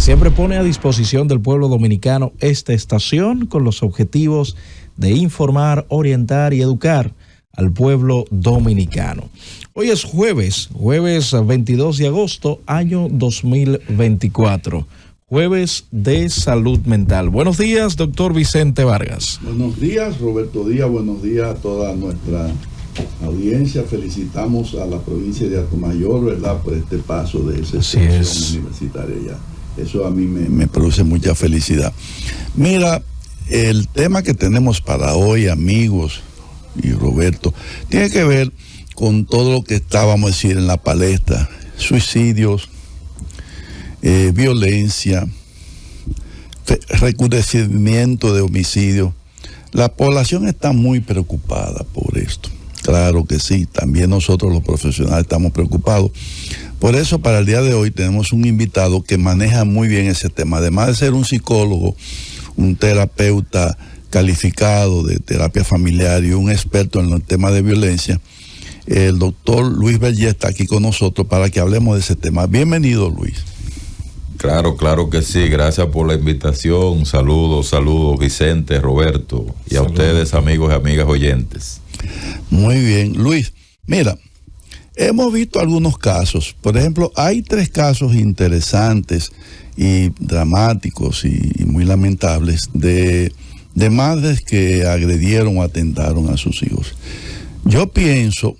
siempre pone a disposición del pueblo dominicano esta estación con los objetivos de informar, orientar y educar al pueblo dominicano. Hoy es jueves 22 de agosto, año 2024. Jueves de salud mental. Buenos días, doctor Vicente Vargas. Buenos días, Roberto Díaz. Buenos días a toda nuestra audiencia. Felicitamos a la provincia de Atomayor, ¿verdad?, por este paso de esa extensión universitaria ya. Eso a mí me produce mucha felicidad. Mira, el tema que tenemos para hoy, amigos y Roberto, tiene que ver con todo lo que estábamos a decir en la palestra: suicidios, violencia, recrudecimiento de homicidios. La población está muy preocupada por esto. Claro que sí, también nosotros los profesionales estamos preocupados. Por eso, para el día de hoy tenemos un invitado que maneja muy bien ese tema. Además de ser un psicólogo, un terapeuta calificado de terapia familiar y un experto en el tema de violencia, el doctor Luis Vergés está aquí con nosotros para que hablemos de ese tema. Bienvenido, Luis. Claro que sí. Gracias por la invitación. Saludos, Vicente, Roberto, y a ustedes, amigos y amigas oyentes. Muy bien, Luis. Mira, hemos visto algunos casos. Por ejemplo, hay 3 casos interesantes y dramáticos y muy lamentables de madres que agredieron o atentaron a sus hijos. Yo pienso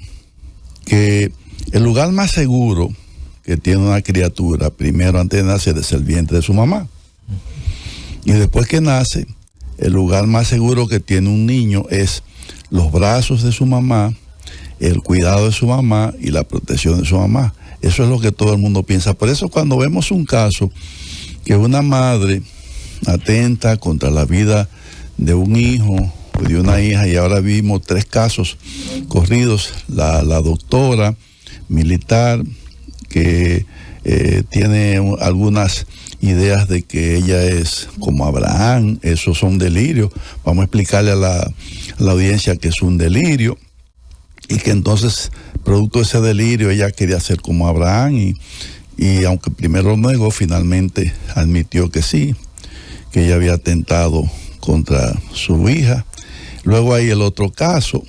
que el lugar más seguro que tiene una criatura, primero antes de nacer, es el vientre de su mamá. Y después que nace, el lugar más seguro que tiene un niño es los brazos de su mamá, el cuidado de su mamá y la protección de su mamá. Eso es lo que todo el mundo piensa. Por eso, cuando vemos un caso que una madre atenta contra la vida de un hijo o de una hija, y ahora vimos 3 casos corridos, la doctora militar que tiene algunas ideas de que ella es como Abraham, esos son delirios. Vamos a explicarle a la audiencia que es un delirio, y que entonces, producto de ese delirio, ella quería ser como Abraham, y aunque primero lo negó, finalmente admitió que sí, que ella había atentado contra su hija. Luego hay el otro caso,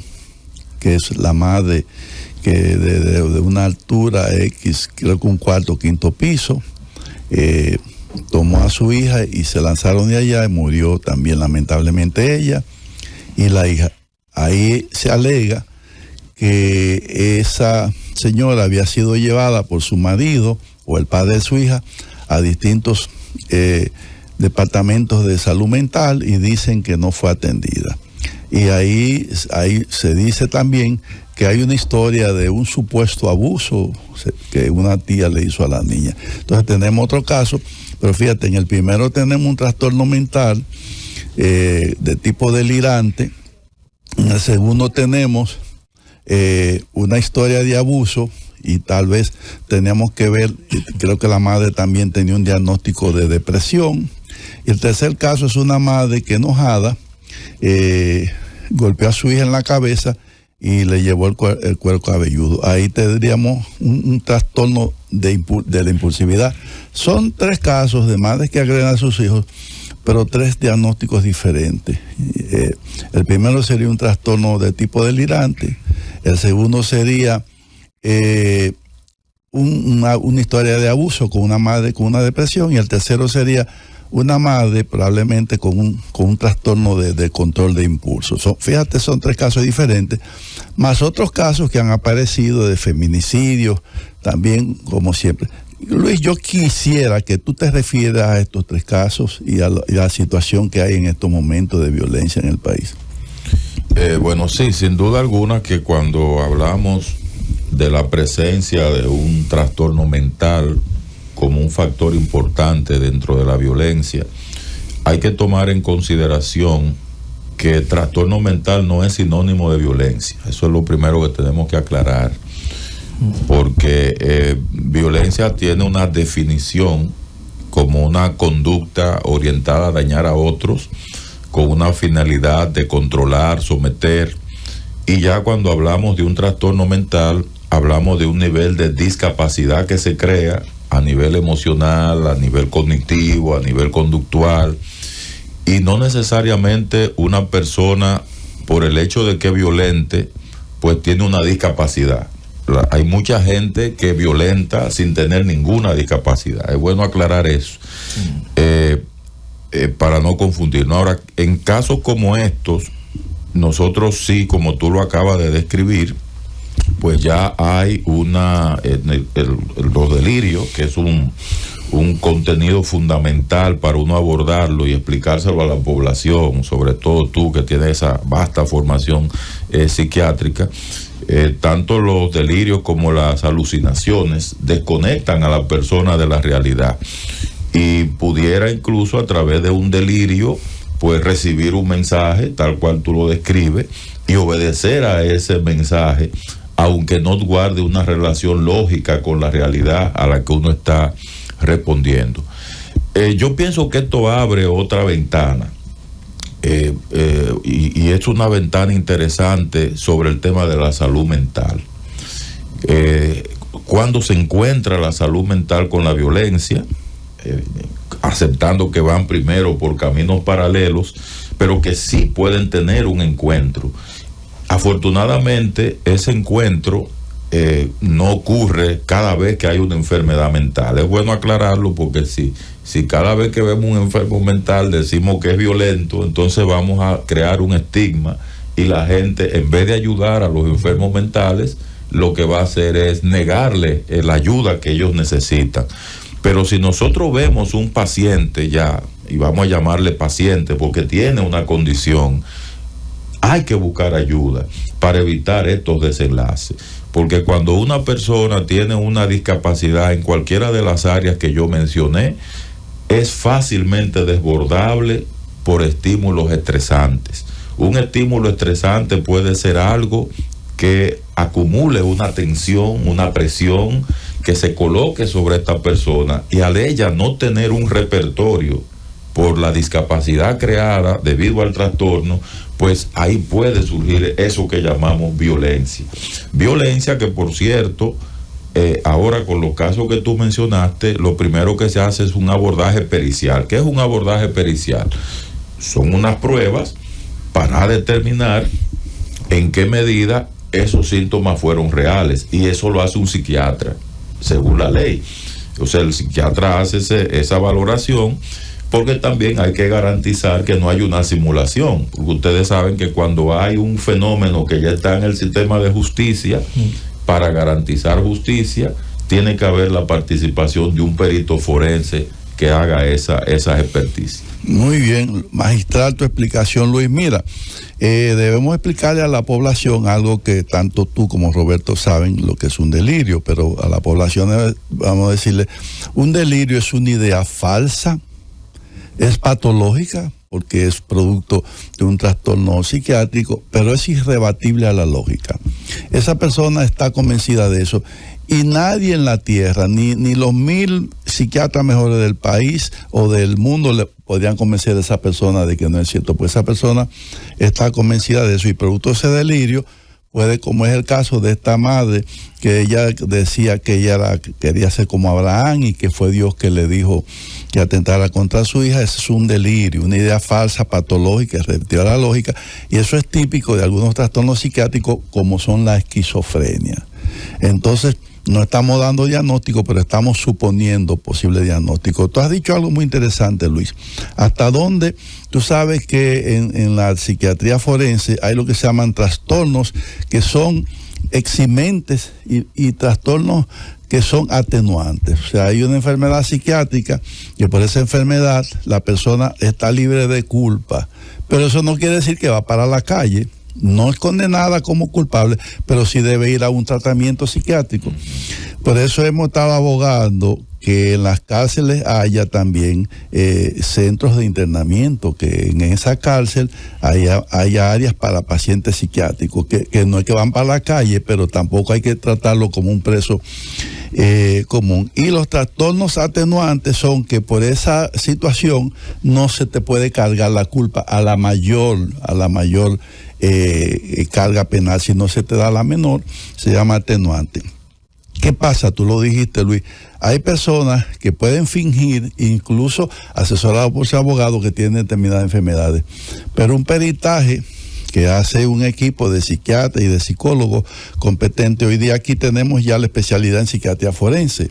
que es la madre que de una altura X, creo que un 4º o 5º piso, tomó a su hija y se lanzaron de allá, y murió también lamentablemente ella y la hija. Ahí se alega que esa señora había sido llevada por su marido o el padre de su hija a distintos departamentos de salud mental, y dicen que no fue atendida. Y ahí se dice también que hay una historia de un supuesto abuso que una tía le hizo a la niña. Entonces tenemos otro caso, pero fíjate, en el primero tenemos un trastorno mental de tipo delirante. En el segundo tenemos una historia de abuso, y tal vez teníamos que ver, creo que la madre también tenía un diagnóstico de depresión. Y el tercer caso es una madre que, enojada, golpeó a su hija en la cabeza y le llevó el cuero cabelludo. Ahí tendríamos un trastorno de la impulsividad. Son 3 casos de madres que agreden a sus hijos, pero 3 diagnósticos diferentes. El primero sería un trastorno de tipo delirante. El segundo sería una historia de abuso con una madre con una depresión. Y el tercero sería una madre probablemente con un trastorno de control de impulsos. Fíjate, son 3 casos diferentes, más otros casos que han aparecido de feminicidios, también, como siempre. Luis, yo quisiera que tú te refieras a estos 3 casos y a la situación que hay en estos momentos de violencia en el país. Bueno, sí, sin duda alguna que cuando hablamos de la presencia de un trastorno mental como un factor importante dentro de la violencia, hay que tomar en consideración que trastorno mental no es sinónimo de violencia. Eso es lo primero que tenemos que aclarar, porque violencia tiene una definición como una conducta orientada a dañar a otros con una finalidad de controlar, someter, y ya cuando hablamos de un trastorno mental hablamos de un nivel de discapacidad que se crea a nivel emocional, a nivel cognitivo, a nivel conductual, y no necesariamente una persona, por el hecho de que es violente, pues tiene una discapacidad. Hay mucha gente que violenta sin tener ninguna discapacidad. Es bueno aclarar eso, para no confundirnos. Ahora, en casos como estos, nosotros sí, como tú lo acabas de describir, pues ya hay los delirios, que es un contenido fundamental para uno abordarlo y explicárselo a la población, sobre todo tú que tienes esa vasta formación psiquiátrica. Tanto los delirios como las alucinaciones desconectan a la persona de la realidad, y pudiera incluso a través de un delirio pues recibir un mensaje tal cual tú lo describes y obedecer a ese mensaje, aunque no guarde una relación lógica con la realidad a la que uno está respondiendo. Yo pienso que esto abre otra ventana, y es una ventana interesante sobre el tema de la salud mental. Cuando se encuentra la salud mental con la violencia, aceptando que van primero por caminos paralelos, pero que sí pueden tener un encuentro. Afortunadamente, ese encuentro no ocurre cada vez que hay una enfermedad mental. Es bueno aclararlo, porque si cada vez que vemos un enfermo mental decimos que es violento, entonces vamos a crear un estigma, y la gente, en vez de ayudar a los enfermos mentales, lo que va a hacer es negarle la ayuda que ellos necesitan. Pero si nosotros vemos un paciente ya, y vamos a llamarle paciente porque tiene una condición, hay que buscar ayuda para evitar estos desenlaces. Porque cuando una persona tiene una discapacidad en cualquiera de las áreas que yo mencioné, es fácilmente desbordable por estímulos estresantes. Un estímulo estresante puede ser algo que acumule una tensión, una presión, que se coloque sobre esta persona, y al ella no tener un repertorio por la discapacidad creada debido al trastorno, pues ahí puede surgir eso que llamamos violencia. Violencia que, por cierto, ahora con los casos que tú mencionaste, lo primero que se hace es un abordaje pericial. ¿Qué es un abordaje pericial? Son unas pruebas para determinar en qué medida esos síntomas fueron reales, y eso lo hace un psiquiatra, según la ley. O sea, el psiquiatra hace esa valoración, porque también hay que garantizar que no hay una simulación, porque ustedes saben que cuando hay un fenómeno que ya está en el sistema de justicia, para garantizar justicia tiene que haber la participación de un perito forense que haga esa experticia. Muy bien, magistral tu explicación, Luis. Mira, debemos explicarle a la población algo que tanto tú como Roberto saben, lo que es un delirio, pero a la población vamos a decirle, un delirio es una idea falsa, es patológica, porque es producto de un trastorno psiquiátrico, pero es irrebatible a la lógica. Esa persona está convencida de eso, y nadie en la tierra, ni los 1000 psiquiatras mejores del país o del mundo le podrían convencer a esa persona de que no es cierto, pues esa persona está convencida de eso, y producto de ese delirio puede, como es el caso de esta madre, que ella decía que ella quería ser como Abraham y que fue Dios que le dijo que atentara contra su hija. Ese es un delirio, una idea falsa, patológica, irrevertible a la lógica, y eso es típico de algunos trastornos psiquiátricos como son la esquizofrenia. Entonces, no estamos dando diagnóstico, pero estamos suponiendo posible diagnóstico. Tú has dicho algo muy interesante, Luis. ¿Hasta dónde? Tú sabes que en la psiquiatría forense hay lo que se llaman trastornos que son eximentes y trastornos que son atenuantes. O sea, hay una enfermedad psiquiátrica que por esa enfermedad la persona está libre de culpa, pero eso no quiere decir que va para la calle. No es condenada como culpable, pero sí debe ir a un tratamiento psiquiátrico. Por eso hemos estado abogando que en las cárceles haya también centros de internamiento, que en esa cárcel haya áreas para pacientes psiquiátricos, que no es que van para la calle, pero tampoco hay que tratarlo como un preso común. Y los trastornos atenuantes son que por esa situación no se te puede cargar la culpa a la mayor carga penal, si no se te da la menor, se llama atenuante. ¿Qué pasa? Tú lo dijiste, Luis. Hay personas que pueden fingir, incluso asesorados por su abogado, que tienen determinadas enfermedades. Pero un peritaje que hace un equipo de psiquiatras y de psicólogos competentes. Hoy día aquí tenemos ya la especialidad en psiquiatría forense.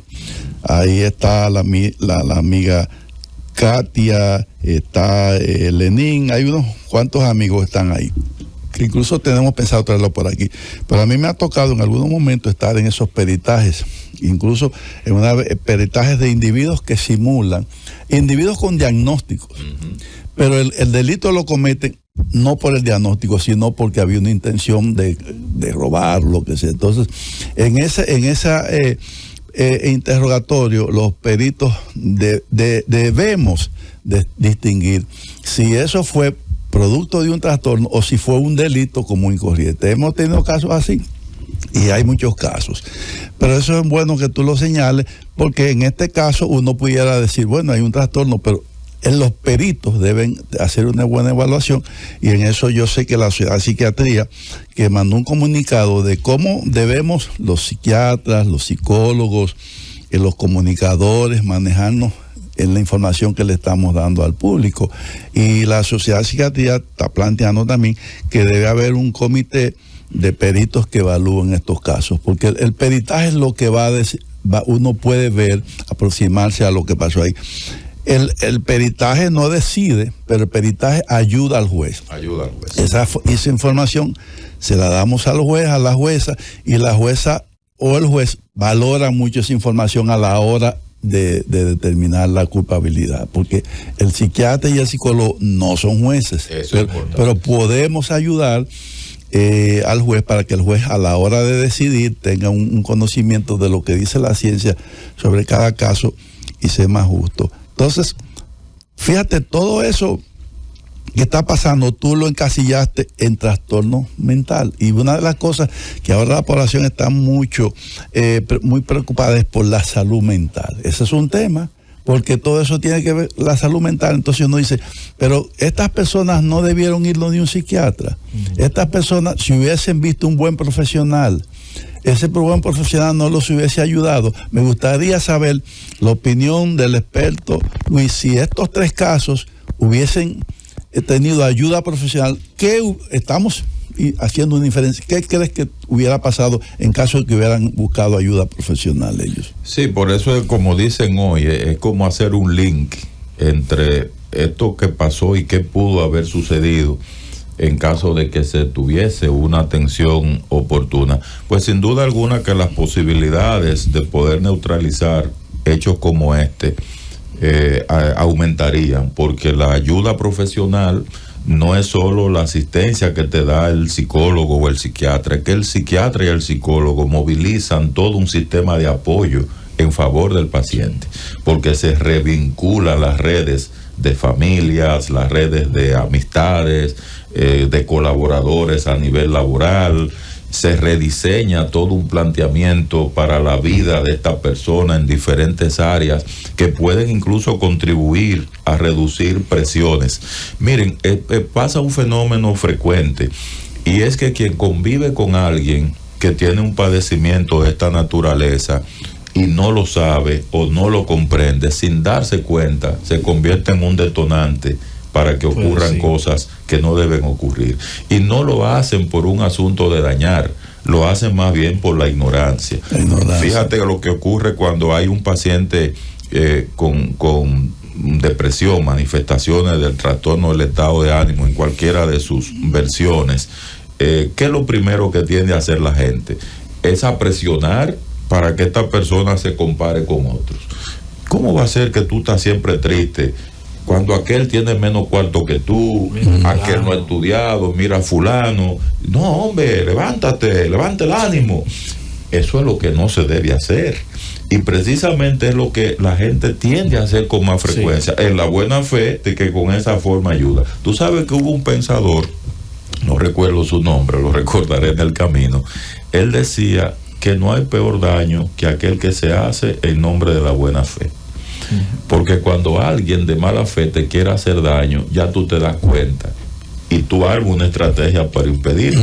Ahí está la amiga Katia, está Lenín, hay unos cuantos amigos que están ahí, que incluso tenemos pensado traerlo por aquí. Pero a mí me ha tocado en algunos momentos estar en esos peritajes, incluso en peritajes de individuos que simulan, individuos con diagnósticos, pero el delito lo cometen no por el diagnóstico, sino porque había una intención de robar, lo que sea. Entonces, en ese interrogatorio, los peritos debemos distinguir si eso fue producto de un trastorno o si fue un delito común y corriente. Hemos tenido casos así y hay muchos casos, pero eso es bueno que tú lo señales, porque en este caso uno pudiera decir, bueno, hay un trastorno, pero los peritos deben hacer una buena evaluación, y en eso yo sé que la Sociedad de Psiquiatría, que mandó un comunicado de cómo debemos los psiquiatras, los psicólogos, los comunicadores manejarnos en la información que le estamos dando al público. Y la Sociedad de Psiquiatría está planteando también que debe haber un comité de peritos que evalúen estos casos, porque el peritaje es lo que va a decir, uno puede ver, aproximarse a lo que pasó ahí. El peritaje no decide, pero el peritaje ayuda al juez. Ayuda al juez. Esa información se la damos al juez, a la jueza, y la jueza o el juez valora mucho esa información a la hora de determinar la culpabilidad, porque el psiquiatra y el psicólogo no son jueces, pero podemos ayudar al juez para que el juez a la hora de decidir tenga un conocimiento de lo que dice la ciencia sobre cada caso y sea más justo. Entonces, fíjate, todo eso que está pasando, tú lo encasillaste en trastorno mental. Y una de las cosas que ahora la población está muy preocupada es por la salud mental. Ese es un tema, porque todo eso tiene que ver la salud mental. Entonces uno dice, pero estas personas no debieron ir donde un psiquiatra. Estas personas, si hubiesen visto un buen profesional, ese buen profesional no los hubiese ayudado. Me gustaría saber la opinión del experto Luis, si estos 3 casos hubiesen tenido ayuda profesional, ¿qué estamos haciendo una diferencia? ¿Qué crees que hubiera pasado en caso de que hubieran buscado ayuda profesional ellos? Sí, por eso es como dicen hoy, es como hacer un link entre esto que pasó y qué pudo haber sucedido en caso de que se tuviese una atención oportuna. Pues sin duda alguna que las posibilidades de poder neutralizar hechos como este aumentarían, porque la ayuda profesional no es solo la asistencia que te da el psicólogo o el psiquiatra, es que el psiquiatra y el psicólogo movilizan todo un sistema de apoyo en favor del paciente, porque se revinculan las redes de familias, las redes de amistades, de colaboradores a nivel laboral. Se rediseña todo un planteamiento para la vida de esta persona en diferentes áreas que pueden incluso contribuir a reducir presiones. Miren, pasa un fenómeno frecuente, y es que quien convive con alguien que tiene un padecimiento de esta naturaleza y no lo sabe o no lo comprende, sin darse cuenta, se convierte en un detonante para que ocurran cosas que no deben ocurrir. Y no lo hacen por un asunto de dañar, lo hacen más bien por la ignorancia. Fíjate lo que ocurre cuando hay un paciente con depresión, manifestaciones del trastorno del estado de ánimo en cualquiera de sus versiones. ¿Qué es lo primero que tiende a hacer la gente? Es a presionar para que esta persona se compare con otros. ¿Cómo va a ser que tú estás siempre triste cuando aquel tiene menos cuarto que tú, aquel no ha estudiado, mira a fulano? No, hombre, levántate, levanta el ánimo. Eso es lo que no se debe hacer. Y precisamente es lo que la gente tiende a hacer con más frecuencia, en la buena fe de que con esa forma ayuda. Tú sabes que hubo un pensador, no recuerdo su nombre, lo recordaré en el camino. Él decía que no hay peor daño que aquel que se hace en nombre de la buena fe. Porque cuando alguien de mala fe te quiere hacer daño, ya tú te das cuenta y tú armas una estrategia para impedirlo.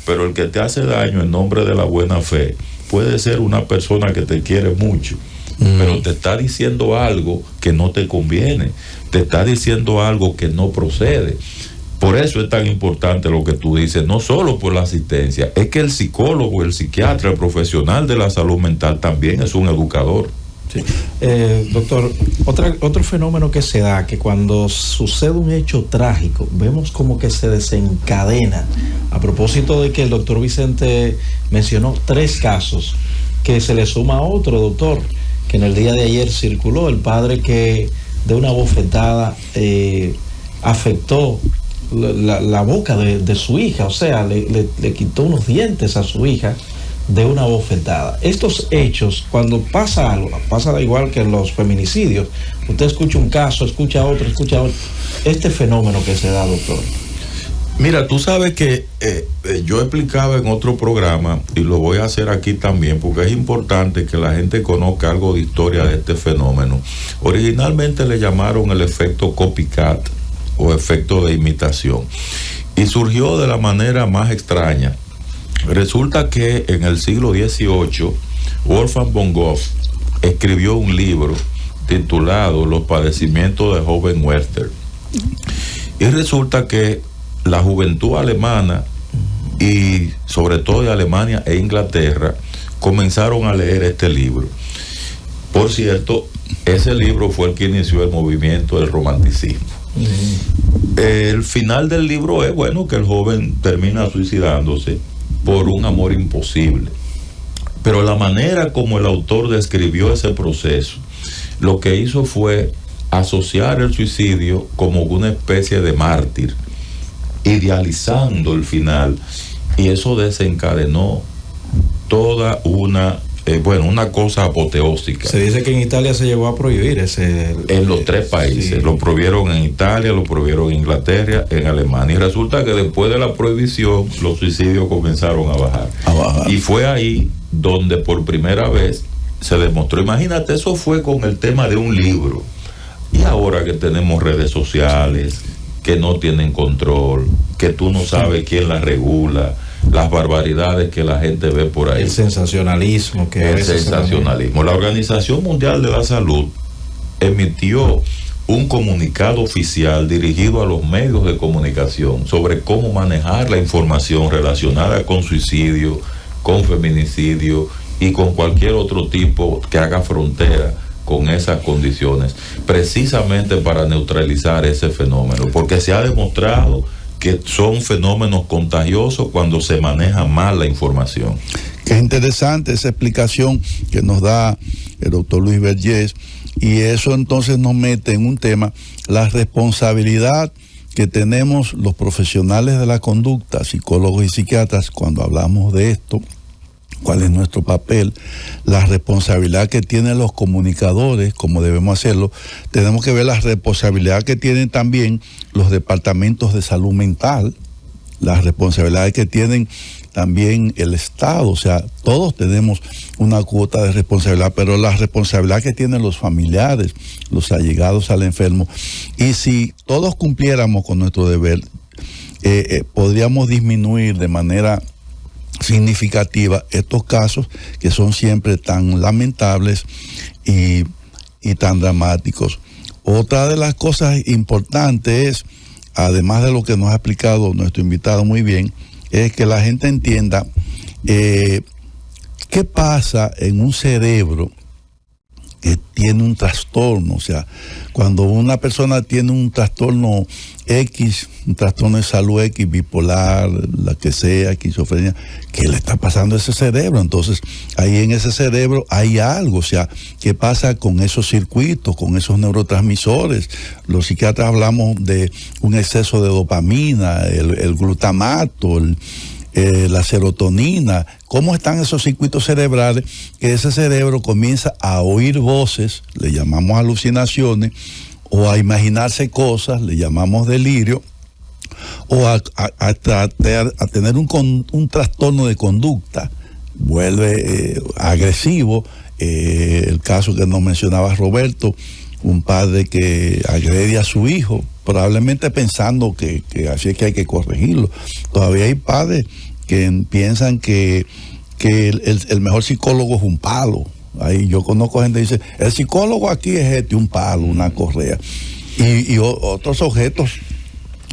Pero el que te hace daño en nombre de la buena fe puede ser una persona que te quiere mucho, pero te está diciendo algo que no te conviene, te está diciendo algo que no procede. Por eso es tan importante lo que tú dices, no solo por la asistencia, es que el psicólogo, el psiquiatra, el profesional de la salud mental también es un educador. Sí. Doctor, otro fenómeno que se da, que cuando sucede un hecho trágico, vemos como que se desencadena. A propósito de que el doctor Vicente mencionó 3 casos, que se le suma otro, doctor, que en el día de ayer circuló, el padre que de una bofetada afectó la boca de su hija, o sea, le quitó unos dientes a su hija de una bofetada. Estos hechos, cuando pasa algo, pasa igual que en los feminicidios, usted escucha un caso, escucha otro, este fenómeno que se da, doctor. Mira, tú sabes que yo explicaba en otro programa, y lo voy a hacer aquí también, porque es importante que la gente conozca algo de historia de este fenómeno. Originalmente le llamaron el efecto copycat, o efecto de imitación, y surgió de la manera más extraña. Resulta que en el siglo XVIII, Wolfgang von Goethe escribió un libro titulado Los padecimientos de joven Werther. Y resulta que la juventud alemana, y sobre todo de Alemania e Inglaterra, comenzaron a leer este libro. Por cierto, ese libro fue el que inició el movimiento del romanticismo. El final del libro es, bueno, que el joven termina suicidándose por un amor imposible. Pero la manera como el autor describió ese proceso, lo que hizo fue asociar el suicidio como una especie de mártir, idealizando el final, y eso desencadenó toda una cosa apoteósica. Se dice que en Italia se llegó a prohibir ese... En los 3 países, sí. Lo prohibieron en Italia, lo prohibieron en Inglaterra, en Alemania. Y resulta que después de la prohibición, los suicidios comenzaron a bajar. Y fue ahí donde por primera vez se demostró. Imagínate, eso fue con el tema de un libro. Y ahora que tenemos redes sociales, que no tienen control, que tú no sabes quién las regula, las barbaridades que la gente ve por ahí. El sensacionalismo. La Organización Mundial de la Salud emitió un comunicado oficial dirigido a los medios de comunicación sobre cómo manejar la información relacionada con suicidio, con feminicidio y con cualquier otro tipo que haga frontera con esas condiciones, precisamente para neutralizar ese fenómeno, porque se ha demostrado que son fenómenos contagiosos cuando se maneja mal la información. Qué interesante esa explicación que nos da el doctor Luis Vergés, y eso entonces nos mete en un tema, la responsabilidad que tenemos los profesionales de la conducta, psicólogos y psiquiatras, cuando hablamos de esto. ¿Cuál es nuestro papel? La responsabilidad que tienen los comunicadores, como debemos hacerlo. Tenemos que ver la responsabilidad que tienen también los departamentos de salud mental, la responsabilidad que tienen también el Estado. O sea, todos tenemos una cuota de responsabilidad, pero la responsabilidad que tienen los familiares, los allegados al enfermo. Y si todos cumpliéramos con nuestro deber, podríamos disminuir de manera significativa estos casos que son siempre tan lamentables y tan dramáticos. Otra de las cosas importantes es, además de lo que nos ha explicado nuestro invitado muy bien, es que la gente entienda qué pasa en un cerebro que tiene un trastorno. O sea, cuando una persona tiene un trastorno X, un trastorno de salud X, bipolar, la que sea, esquizofrenia, ¿qué le está pasando a ese cerebro? Entonces, ahí en ese cerebro hay algo. O sea, ¿qué pasa con esos circuitos, con esos neurotransmisores? Los psiquiatras hablamos de un exceso de dopamina, el glutamato, la serotonina. ¿Cómo están esos circuitos cerebrales? Que ese cerebro comienza a oír voces, le llamamos alucinaciones, o a imaginarse cosas, le llamamos delirio, o a tener un trastorno de conducta, vuelve agresivo. El caso que nos mencionaba Roberto, un padre que agrede a su hijo, probablemente pensando que así es que hay que corregirlo. Todavía hay padres que piensan que que el mejor psicólogo es un palo. Ahí yo conozco gente que dice, el psicólogo aquí es un palo, una correa. Y otros objetos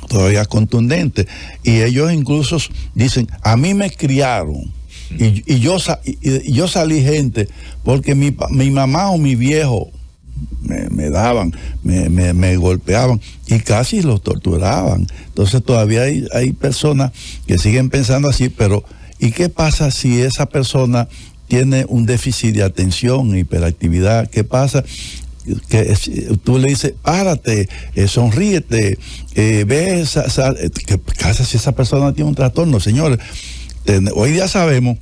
todavía contundentes. Y ellos incluso dicen, a mí me criaron. Y yo salí gente porque mi mamá o mi viejo me daban, me golpeaban y casi los torturaban. Entonces todavía hay personas que siguen pensando así, pero ¿y qué pasa si esa persona tiene un déficit de atención, hiperactividad? ¿Qué pasa? Que tú le dices, párate, sonríete, ¿qué pasa si esa persona tiene un trastorno? Señores, hoy día sabemos,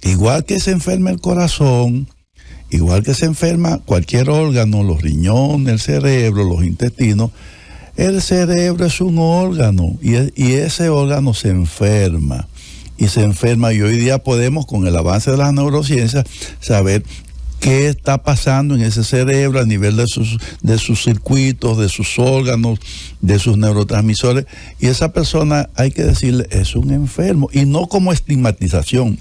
igual que se enferma el corazón, igual que se enferma cualquier órgano, los riñones, el cerebro, los intestinos, el cerebro es un órgano y ese órgano se enferma. Y hoy día podemos, con el avance de las neurociencias, saber qué está pasando en ese cerebro a nivel de sus circuitos, de sus órganos, de sus neurotransmisores. Y esa persona, hay que decirle, es un enfermo. Y no como estigmatización,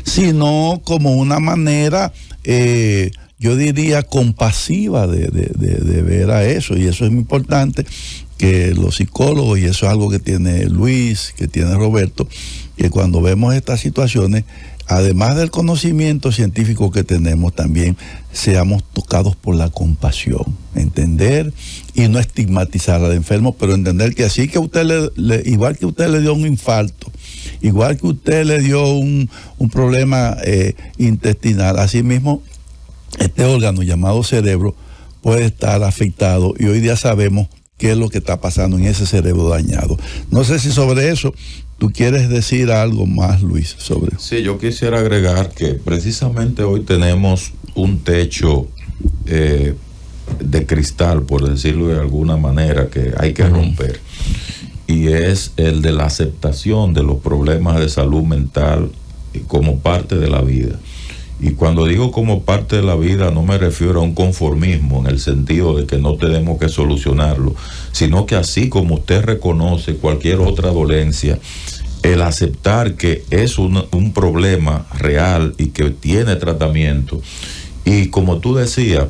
sino como una manera, yo diría, compasiva de ver a eso. Y eso es muy importante, que los psicólogos, y eso es algo que tiene Luis, que tiene Roberto, que cuando vemos estas situaciones, además del conocimiento científico que tenemos, también seamos tocados por la compasión, entender y no estigmatizar al enfermo, pero entender que así que usted igual que usted le dio un infarto, igual que usted le dio un problema intestinal, así mismo este órgano llamado cerebro puede estar afectado, y hoy día sabemos qué es lo que está pasando en ese cerebro dañado. No sé si sobre eso tú quieres decir algo más, Luis, sobre eso. Sí, yo quisiera agregar que precisamente hoy tenemos un techo de cristal, por decirlo de alguna manera, que hay que romper, y es el de la aceptación de los problemas de salud mental como parte de la vida. Y cuando digo como parte de la vida, no me refiero a un conformismo en el sentido de que no tenemos que solucionarlo, sino que así como usted reconoce cualquier otra dolencia, el aceptar que es un problema real y que tiene tratamiento. Y como tú decías,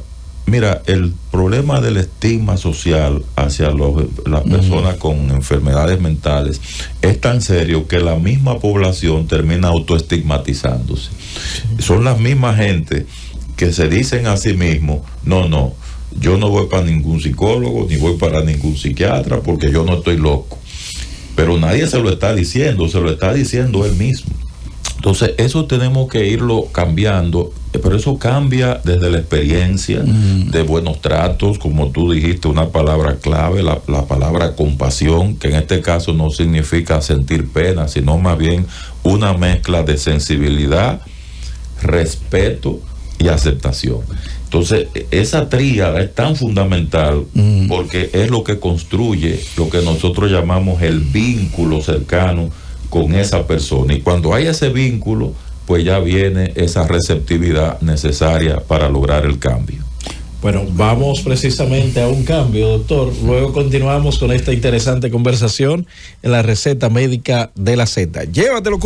mira, el problema del estigma social hacia las personas con enfermedades mentales es tan serio que la misma población termina autoestigmatizándose. Son las mismas gente que se dicen a sí mismos, no, yo no voy para ningún psicólogo, ni voy para ningún psiquiatra, porque yo no estoy loco. Pero nadie se lo está diciendo, se lo está diciendo él mismo. Entonces, eso tenemos que irlo cambiando, pero eso cambia desde la experiencia de buenos tratos, como tú dijiste, una palabra clave, la palabra compasión, que en este caso no significa sentir pena, sino más bien una mezcla de sensibilidad, respeto y aceptación. Entonces, esa tríada es tan fundamental porque es lo que construye lo que nosotros llamamos el vínculo cercano con esa persona. Y cuando hay ese vínculo, pues ya viene esa receptividad necesaria para lograr el cambio. Bueno, vamos precisamente a un cambio, doctor. Luego continuamos con esta interesante conversación en la receta médica de la Z. Llévatelo,